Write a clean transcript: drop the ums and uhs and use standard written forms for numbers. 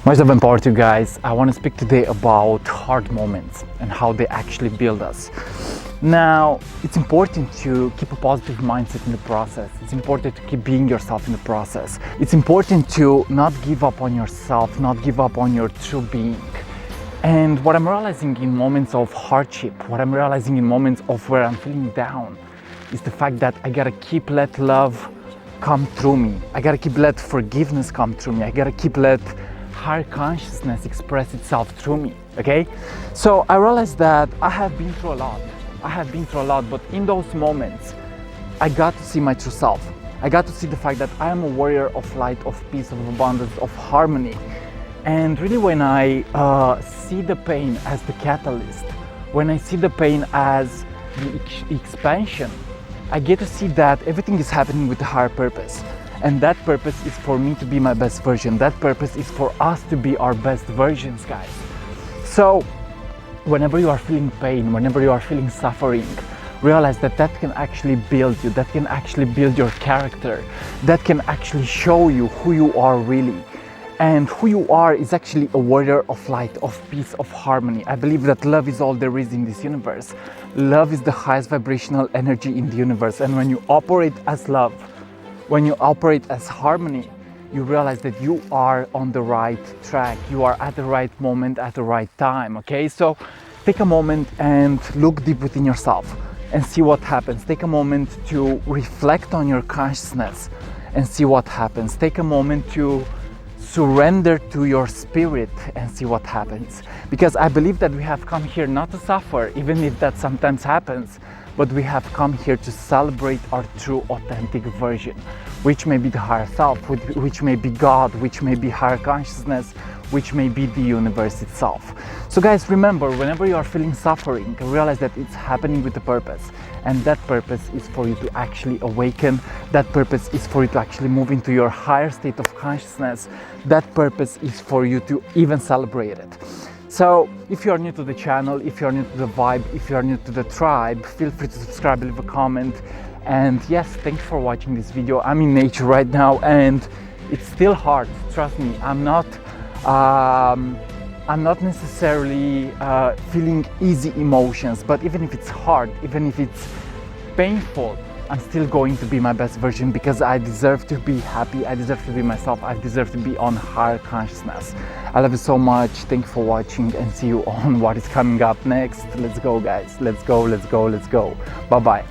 Muito bem, part, you guys. I want to speak today about hard moments and how they actually build us. Now, it's important to keep a positive mindset in the process. It's important to keep being yourself in the process. It's important to not give up on yourself, not give up on your true being. And what I'm realizing in moments of hardship, what I'm realizing in moments of where I'm feeling down, is the fact that I gotta keep let love come through me. I gotta keep let forgiveness come through me. I gotta keep let higher consciousness express itself through me, okay? So I realized that I have been through a lot. But in those moments, I got to see my true self. I got to see the fact that I am a warrior of light, of peace, of abundance, of harmony. And really when I see the pain as the catalyst, when I see the pain as the expansion, I get to see that everything is happening with a higher purpose. And that purpose is for me to be my best version. That purpose is for us to be our best versions, guys. So whenever you are feeling pain, whenever you are feeling suffering, realize that that can actually build you, that can actually build your character, that can actually show you who you are really. And who you are is actually a warrior of light, of peace, of harmony. I believe that love is all there is in this universe. Love is the highest vibrational energy in the universe. And when you operate as love, when you operate as harmony, you realize that you are on the right track. You are at the right moment, at the right time, okay? So take a moment and look deep within yourself and see what happens. Take a moment to reflect on your consciousness and see what happens. Take a moment to surrender to your spirit and see what happens. Because I believe that we have come here not to suffer, even if that sometimes happens, but we have come here to celebrate our true authentic version, which may be the higher self, which may be God, which may be higher consciousness, which may be the universe itself. So guys, remember, whenever you are feeling suffering, realize that it's happening with a purpose. And that purpose is for you to actually awaken. That purpose is for you to actually move into your higher state of consciousness. That purpose is for you to even celebrate it. So if you are new to the channel, if you are new to the vibe, if you are new to the tribe, feel free to subscribe, leave a comment. And yes, thanks for watching this video. I'm in nature right now and it's still hard, trust me. I'm not necessarily feeling easy emotions, but even if it's hard, even if it's painful, I'm still going to be my best version because I deserve to be happy, I deserve to be myself, I deserve to be on higher consciousness. I love you so much, thank you for watching and see you on what is coming up next. Let's go guys, let's go. Bye-bye.